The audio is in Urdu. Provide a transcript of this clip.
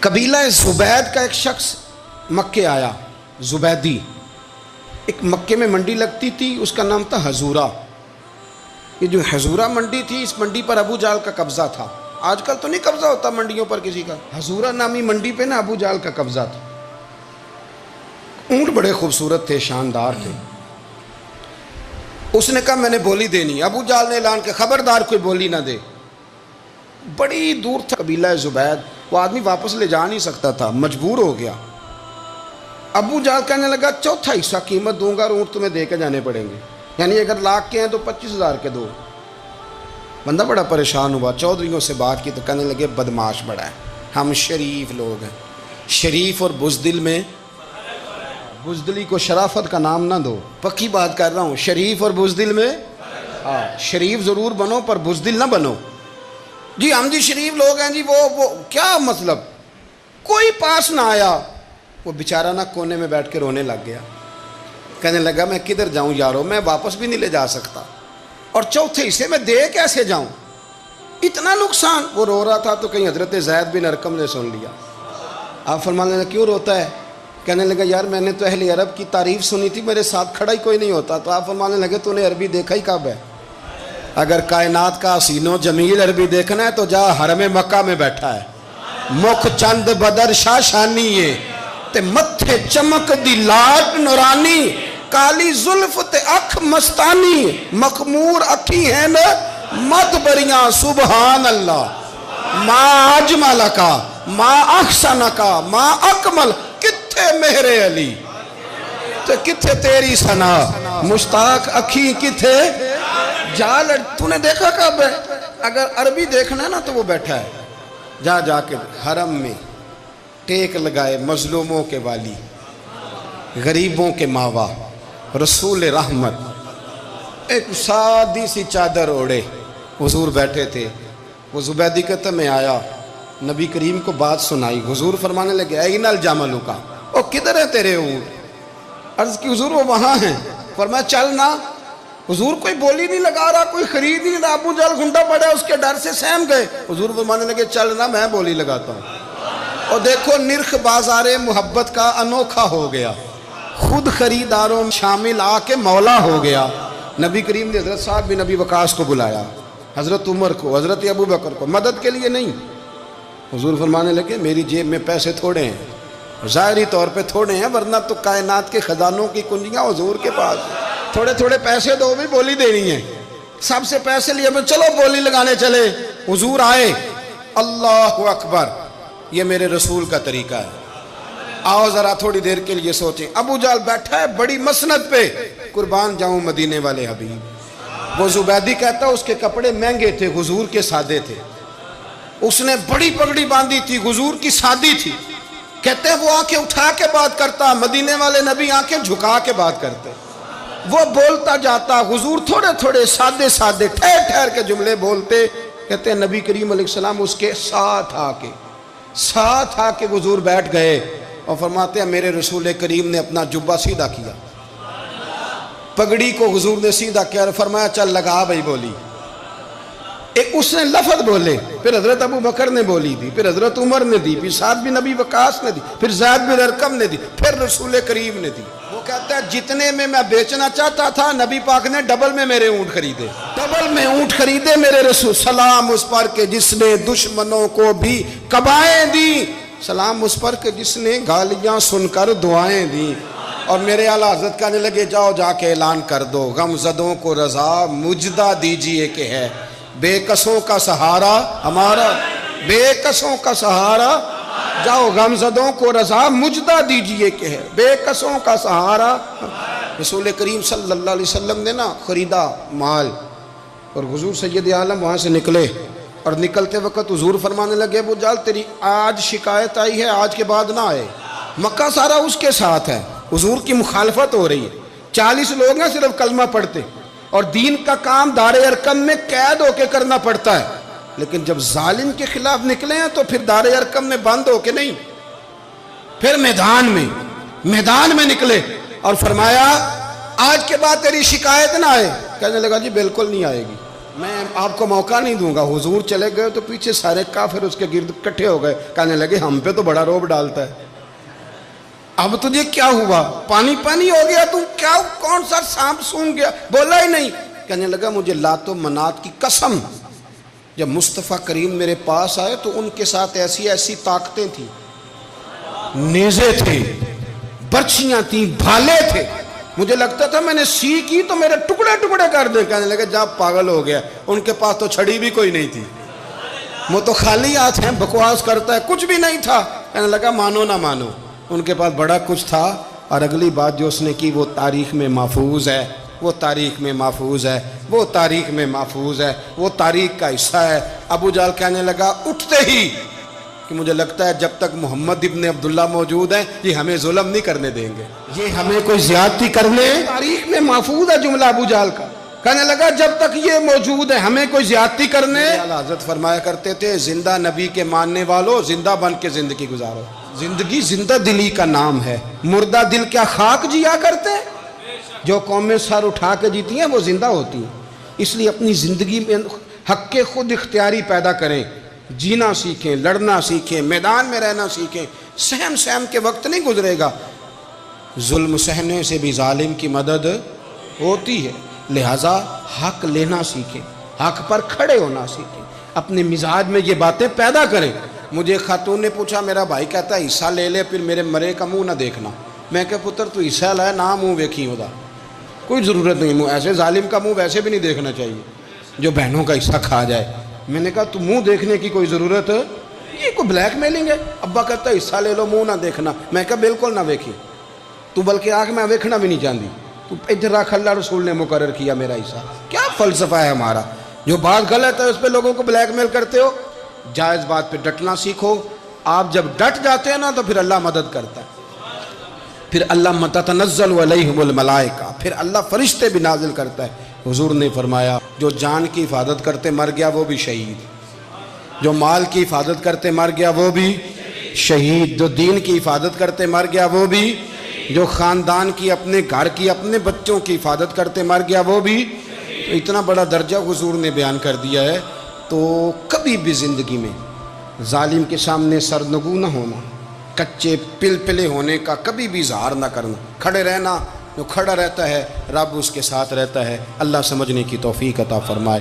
قبیلہ زبید کا ایک شخص مکے آیا، زبیدی، ایک مکے میں منڈی لگتی تھی، اس کا نام تھا حضورہ۔ یہ جو حضورہ منڈی تھی، اس منڈی پر ابو جہل کا قبضہ تھا۔ آج کل تو نہیں قبضہ ہوتا منڈیوں پر کسی کا، حضورہ نامی منڈی پہ نا ابو جہل کا قبضہ تھا۔ اونٹ بڑے خوبصورت تھے، شاندار تھے۔ اس نے کہا میں نے بولی دینی۔ ابو جہل نے اعلان کیا خبردار کوئی بولی نہ دے۔ بڑی دور تھا قبیلہ زبید، وہ آدمی واپس لے جا نہیں سکتا تھا، مجبور ہو گیا۔ ابو جہل کہنے لگا چوتھا حصہ قیمت دوں گا اور اونٹ تمہیں دے کے جانے پڑیں گے، یعنی اگر لاکھ کے ہیں تو 25,000 کے دو۔ بندہ بڑا پریشان ہوا، چودھریوں سے بات کی تو کہنے لگے بدماش بڑا ہے، ہم شریف لوگ ہیں، شریف اور بزدل میں، بزدلی کو شرافت کا نام نہ دو، پکی بات کر رہا ہوں، شریف اور بزدل میں شریف ضرور بنو پر بزدل نہ بنو۔ جی ہم جی شریف لوگ ہیں جی، وہ کیا مطلب؟ کوئی پاس نہ آیا، وہ بیچارہ نہ کونے میں بیٹھ کے رونے لگ گیا، کہنے لگا میں کدھر جاؤں یارو، میں واپس بھی نہیں لے جا سکتا، اور چوتھے حصے میں دے کیسے جاؤں، اتنا نقصان۔ وہ رو رہا تھا تو کہیں حضرت زید بن ارقم نے سن لیا۔ آپ فرمانے لگے کیوں روتا ہے؟ کہنے لگا یار میں نے تو اہل عرب کی تعریف سنی تھی، میرے ساتھ کھڑا ہی کوئی نہیں ہوتا۔ تو آپ فرمانے لگے تو نے عربی دیکھا ہی کب ہے؟ اگر کائنات کا حسین و جمیل عربی دیکھنا ہے تو جا حرم مکہ میں بیٹھا ہے، مکھ چند بدر شاشانی ہے تے متھے چمک دی لاٹ نورانی، کالی زلف تے اکھ مستانی، مخمور اکھی ہیں نا مد بریاں سبحان اللہ، ما اجمل کا ما احسن کا ما اکمل، کتھے مہر علی تے کتھے تیری ثنا، مشتاق اکھی کتھے جال۔ تو نے دیکھا کب ہے؟ اگر عربی دیکھنا ہے نا تو وہ بیٹھا ہے، جا کے حرم میں ٹیک لگائے، مظلوموں کے والی، غریبوں کے ماوا، رسول رحمت، ایک سادی سی چادر اوڑے حضور بیٹھے تھے۔ وہ زبیدی کہتا میں آیا، نبی کریم کو بات سنائی، حضور فرمانے لگے این الجمل کا، او کدھر ہے تیرے اونٹ؟ عرض کی حضور وہ وہاں ہیں۔ فرمایا چل نہ۔ حضور کوئی بولی نہیں لگا رہا، کوئی خرید نہیں رہا، ابو جہل گھنٹا پڑا، اس کے ڈر سے سہم گئے۔ حضور فرمانے لگے چل نہ، میں بولی لگاتا ہوں۔ اور دیکھو نرخ بازار محبت کا انوکھا ہو گیا، خود خریداروں شامل آ کے مولا ہو گیا۔ نبی کریم نے حضرت سعد بن ابی وقاص کو بلایا، حضرت عمر کو، حضرت ابو بکر کو، مدد کے لیے نہیں۔ حضور فرمانے لگے میری جیب میں پیسے تھوڑے ہیں، ظاہری طور پہ تھوڑے ہیں، ورنہ تو کائنات کے خزانوں کی کنجیاں حضور کے پاس، تھوڑے تھوڑے پیسے دو بھی بولی دینی ہے۔ سب سے پیسے لیے میں چلو بولی لگانے چلے۔ حضور آئے، اللہ اکبر، یہ میرے رسول کا طریقہ ہے، آؤ ذرا تھوڑی دیر کے لیے سوچیں۔ ابو جہل بیٹھا ہے بڑی مسند پہ، قربان جاؤں مدینے والے حبیب۔ وہ زبیدی کہتا اس کے کپڑے مہنگے تھے، حضور کے سادے تھے، اس نے بڑی پگڑی باندھی تھی، حضور کی سادی تھی۔ کہتے ہیں وہ آنکھیں اٹھا کے بات کرتا، مدینے والے نبی آنکھیں جھکا کے بات کرتے۔ وہ بولتا جاتا، حضور تھوڑے تھوڑے سادے سادے ٹھہر ٹھہر کے جملے بولتے۔ کہتے ہیں نبی کریم علیہ السلام اس کے ساتھ آ کے حضور بیٹھ گئے اور فرماتے ہیں میرے رسول کریم نے اپنا جبہ سیدھا کیا، پگڑی کو حضور نے سیدھا کیا اور فرمایا چل لگا بھائی بولی۔ ایک اس نے لفظ بولے، پھر حضرت ابو بکر نے بولی دی، پھر حضرت عمر نے دی، پھر سعد بن ابی وقاص نے دی، پھر زید بن ارقم نے دی، پھر رسول کریم نے دی۔ وہ کہتا ہے جتنے میں بیچنا چاہتا تھا نبی پاک نے ڈبل میں میرے اونٹ خریدے، ڈبل میں اونٹ خریدے میرے رسول۔ سلام اس پر کہ جس نے دشمنوں کو بھی قبائیں دی، سلام اس پر کہ جس نے گالیاں سن کر دعائیں دی۔ اور میرے اعلیٰ حضرت کہنے لگے جاؤ جا کے اعلان کر دو، غم زدوں کو رضا مجدہ دیجئے کہ ہے، بے کسوں کا سہارا ہمارا، بے کسوں کا سہارا، جاؤ غم زدوں کو رضا مجدہ دیجئے کہ ہے، بے کسوں کا سہارا۔ رسول کریم صلی اللہ علیہ وسلم نے نا خریدا مال، اور حضور سید عالم وہاں سے نکلے، اور نکلتے وقت حضور فرمانے لگے ابو جہل تیری آج شکایت آئی ہے، آج کے بعد نہ آئے، مکہ سارا اس کے ساتھ ہے، حضور کی مخالفت ہو رہی ہے، 40 لوگ ہیں صرف کلمہ پڑھتے، اور دین کا کام دار ارقم میں قید ہو کے کرنا پڑتا ہے، لیکن جب ظالم کے خلاف نکلے ہیں تو پھر دار ارقم میں بند ہو کے نہیں، پھر میدان میں نکلے اور فرمایا آج کے بعد تیری شکایت نہ آئے۔ کہنے لگا جی بالکل نہیں آئے گی، میں آپ کو موقع نہیں دوں گا. حضور چلے گئے تو پیچھے سارے کافر اس کے گرد اکٹھے ہو گئے, کہنے لگے ہم پہ تو بڑا روب ڈالتا ہے, اب تجھے کیا ہوا, پانی پانی ہو گیا, تم کیا کون سا سانپ سونگ گیا, بولا ہی نہیں. کہنے لگا مجھے لات و منات کی قسم, جب مصطفیٰ کریم میرے پاس آئے تو ان کے ساتھ ایسی ایسی طاقتیں تھیں, نیزے تھے, برچیاں تھیں, بھالے تھے, مجھے لگتا تھا میں نے سی کی تو میرے ٹکڑے ٹکڑے کر دیں. کہنے لگے جب پاگل ہو گیا, ان کے پاس تو چھڑی بھی کوئی نہیں تھی, وہ تو خالی ہاتھ ہیں, بکواس کرتا ہے, کچھ بھی نہیں تھا. کہنے لگا مانو نہ مانو, ان کے پاس بڑا کچھ تھا. اور اگلی بات جو اس نے کی وہ تاریخ میں محفوظ ہے, وہ تاریخ میں محفوظ ہے, وہ تاریخ میں محفوظ ہے, وہ تاریخ کا حصہ ہے. ابو جہل کہنے لگا اٹھتے ہی کہ مجھے لگتا ہے جب تک محمد ابن عبداللہ موجود ہیں یہ ہمیں ظلم نہیں کرنے دیں گے, یہ ہمیں کوئی زیادتی کرنے, تاریخ میں محفوظ ہے جملہ ابو جہل کا. کہنے لگا جب تک یہ موجود ہے ہمیں کوئی زیادتی کرنے. حضرت فرمایا کرتے تھے زندہ نبی کے ماننے والوں زندہ بن کے زندگی گزارو. زندگی زندہ دلی کا نام ہے, مردہ دل کیا خاک جیا کرتے ہیں, جو قومیں سر اٹھا کے جیتی ہیں وہ زندہ ہوتی ہیں. اس لیے اپنی زندگی میں حق کے خود اختیاری پیدا کریں, جینا سیکھیں, لڑنا سیکھیں, میدان میں رہنا سیکھیں. سہم سہم کے وقت نہیں گزرے گا, ظلم سہنے سے بھی ظالم کی مدد ہوتی ہے. لہٰذا حق لینا سیکھیں, حق پر کھڑے ہونا سیکھیں, اپنے مزاج میں یہ باتیں پیدا کریں. مجھے خاتون نے پوچھا, میرا بھائی کہتا ہے حصہ لے لے پھر میرے مرے کا منہ نہ دیکھنا. میں کہ پتر تو حصہ لائے نہ منہ ویکھی ہوتا, کوئی ضرورت نہیں, منہ ایسے ظالم کا منہ ویسے بھی نہیں دیکھنا چاہیے جو بہنوں کا حصہ کھا جائے. میں نے کہا تو منہ دیکھنے کی کوئی ضرورت ہے, یہ کوئی بلیک میلنگ ہے. ابا کہتا ہے حصہ لے لو منہ نہ دیکھنا. میں کہا بالکل نہ ویکھی, تو بلکہ آنکھ میں ویکھنا بھی نہیں چاہتی, تو ادھر رکھ, اللہ رسول نے مقرر کیا میرا حصہ. کیا فلسفہ ہے ہمارا, جو بات غلط ہے اس پہ لوگوں کو بلیک میل کرتے ہو. جائز بات پہ ڈٹنا سیکھو. آپ جب ڈٹ جاتے ہیں نا تو پھر اللہ مدد کرتا ہے, پھر اللہ تتنزل علیہم الملائکہ, پھر اللہ فرشتے بھی نازل کرتا ہے. حضور نے فرمایا جو جان کی حفاظت کرتے مر گیا وہ بھی شہید, جو مال کی حفاظت کرتے مر گیا وہ بھی شہید, جو دین کی حفاظت کرتے مر گیا وہ بھی, جو خاندان کی, اپنے گھر کی, اپنے بچوں کی حفاظت کرتے مر گیا وہ بھی. تو اتنا بڑا درجہ حضور نے بیان کر دیا ہے. تو کبھی بھی زندگی میں ظالم کے سامنے سرنگو نہ ہونا, کچے پلپلے ہونے کا کبھی بھی اظہار نہ کرنا, کھڑے رہنا. جو کھڑا رہتا ہے رب اس کے ساتھ رہتا ہے. اللہ سمجھنے کی توفیق عطا فرمائے.